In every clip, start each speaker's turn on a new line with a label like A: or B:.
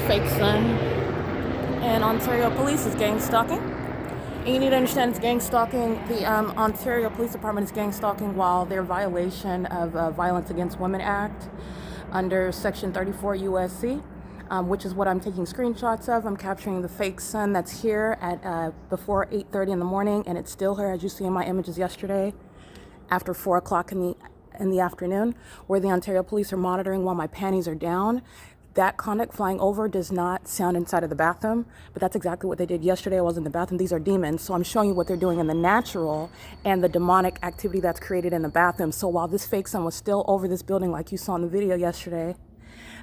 A: fake son. And Ontario Police is gang stalking. And you need to understand it's gang stalking. The Ontario Police Department is gang stalking while their violation of Violence Against Women Act under Section 34 U.S.C. Which is what I'm taking screenshots of. I'm capturing the fake son that's here at before 8:30 in the morning, and it's still here, as you see in my images yesterday, after 4 o'clock in the afternoon, where the Ontario Police are monitoring while my panties are down. That conduct flying over does not sound inside of the bathroom, but that's exactly what they did yesterday. I was in the bathroom. These are demons, so I'm showing you what they're doing in the natural and the demonic activity that's created in the bathroom. So while this fake son was still over this building, like you saw in the video yesterday,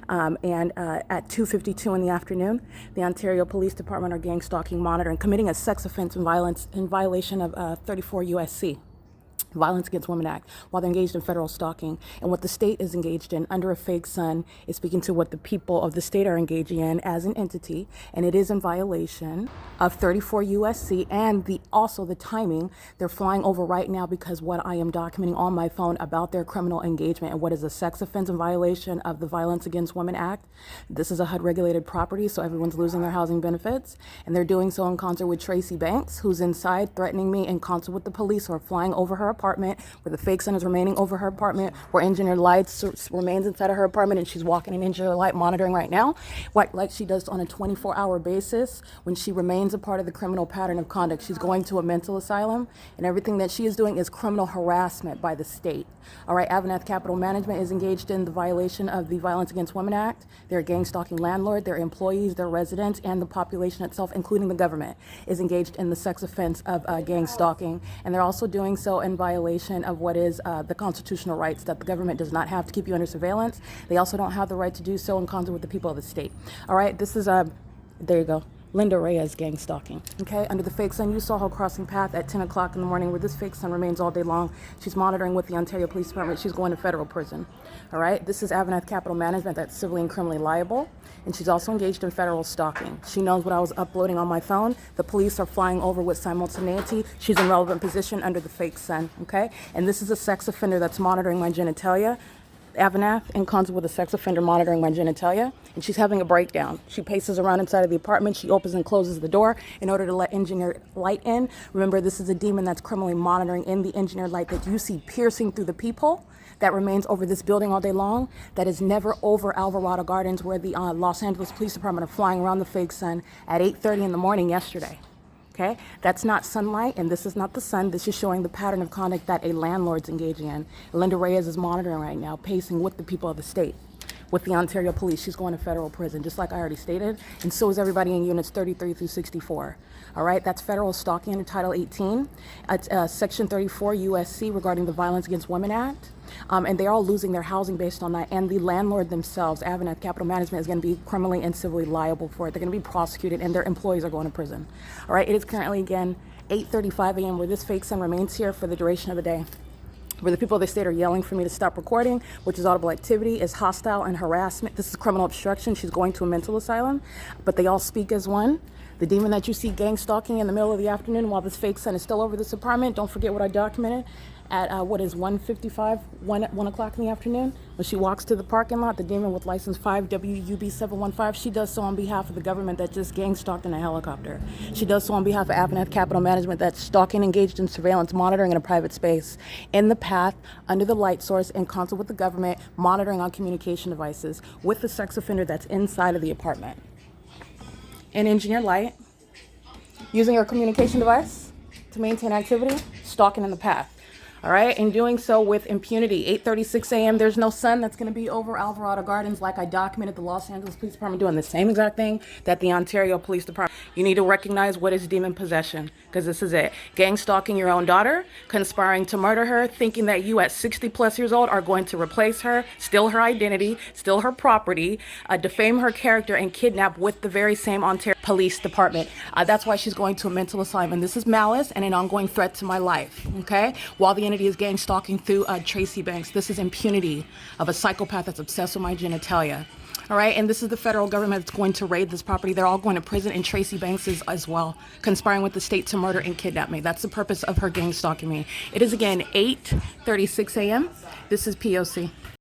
A: at 2:52 in the afternoon, the Ontario Police Department are gang stalking, monitoring, committing a sex offense and violence in violation of 34 U.S.C. Violence Against Women Act, while they're engaged in federal stalking. And what the state is engaged in under a fake son is speaking to what the people of the state are engaging in as an entity, and it is in violation of 34 U.S.C. and also the timing. They're flying over right now because what I am documenting on my phone about their criminal engagement and what is a sex offense in violation of the Violence Against Women Act. This is a HUD regulated property, so everyone's losing their housing benefits, and they're doing so in concert with Tracy Banks, who's inside threatening me, in concert with the police who are flying over her apartment, where the fake son is remaining over her apartment, where engineered lights remains inside of her apartment, and she's walking in engineered light monitoring right now, like she does on a 24-hour basis when she remains a part of the criminal pattern of conduct. She's going to a mental asylum, and everything that she is doing is criminal harassment by the state. All right, AVANATH Capital Management is engaged in the violation of the Violence Against Women Act. They're a gang stalking landlord. Their employees, their residents, and the population itself, including the government, is engaged in the sex offense of gang stalking, and they're also doing so in violation of what is the constitutional rights that the government does not have to keep you under surveillance. They also don't have the right to do so in concert with the people of the state. All right, this is there you go. Linda Reyes gang stalking, okay? Under the fake son, you saw her crossing path at 10 o'clock in the morning, where this fake son remains all day long. She's monitoring with the Ontario Police Department. She's going to federal prison, all right? This is AVANATH Capital Management that's civilly and criminally liable, and she's also engaged in federal stalking. She knows what I was uploading on my phone. The police are flying over with simultaneity. She's in relevant position under the fake son, okay? And this is a sex offender that's monitoring my genitalia. AVANATH in concert with a sex offender monitoring my genitalia, and she's having a breakdown. She paces around inside of the apartment. She opens and closes the door in order to let engineered light in. Remember, this is a demon that's criminally monitoring in the engineered light that you see piercing through the peephole that remains over this building all day long, that is never over Alvarado Gardens, where the Los Angeles Police Department are flying around the fake sun at 8:30 in the morning yesterday. Okay, that's not sunlight, and this is not the sun. This is showing the pattern of conduct that a landlord's engaging in. Linda Reyes is monitoring right now, pacing with the people of the state, with the Ontario Police. She's going to federal prison, just like I already stated, and so is everybody in units 33 through 64. All right, that's federal stalking under Title 18. It's Section 34 U.S.C. regarding the Violence Against Women Act. And they're all losing their housing based on that. And the landlord themselves, AVANATH Capital Management, is going to be criminally and civilly liable for it. They're going to be prosecuted, and their employees are going to prison. All right, it is currently, again, 8:35 a.m., where this fake son remains here for the duration of the day, where the people of the state are yelling for me to stop recording, which is audible activity, is hostile and harassment. This is criminal obstruction. She's going to a mental asylum, but they all speak as one. The demon that you see gang stalking in the middle of the afternoon while this fake son is still over this apartment, don't forget what I documented at 1:55, 1 o'clock in the afternoon, when she walks to the parking lot. The demon with license 5 WUB 715, she does so on behalf of the government that just gang stalked in a helicopter. She does so on behalf of AVANATH Capital Management that's stalking, engaged in surveillance, monitoring in a private space, in the path, under the light source, in concert with the government, monitoring on communication devices with the sex offender that's inside of the apartment. In engineered light, using her communication device to maintain activity, stalking in the path. All right, and doing so with impunity. 8:36 a.m., there's no sun that's going to be over Alvarado Gardens, like I documented the Los Angeles Police Department doing the same exact thing that the Ontario Police Department. You need to recognize what is demon possession, because this is it. Gang stalking your own daughter, conspiring to murder her, thinking that you at 60 plus years old are going to replace her, steal her identity, steal her property, defame her character, and kidnap with the very same Ontario Police Department. That's why she's going to a mental asylum. And this is malice and an ongoing threat to my life, okay? While the entity is gang stalking through Tracy Banks. This is impunity of a psychopath that's obsessed with my genitalia. All right, and this is the federal government that's going to raid this property. They're all going to prison, and Tracy Banks is as well, conspiring with the state to murder and kidnap me. That's the purpose of her gang stalking me. It is, again, 8:36 a.m. This is P.O.C.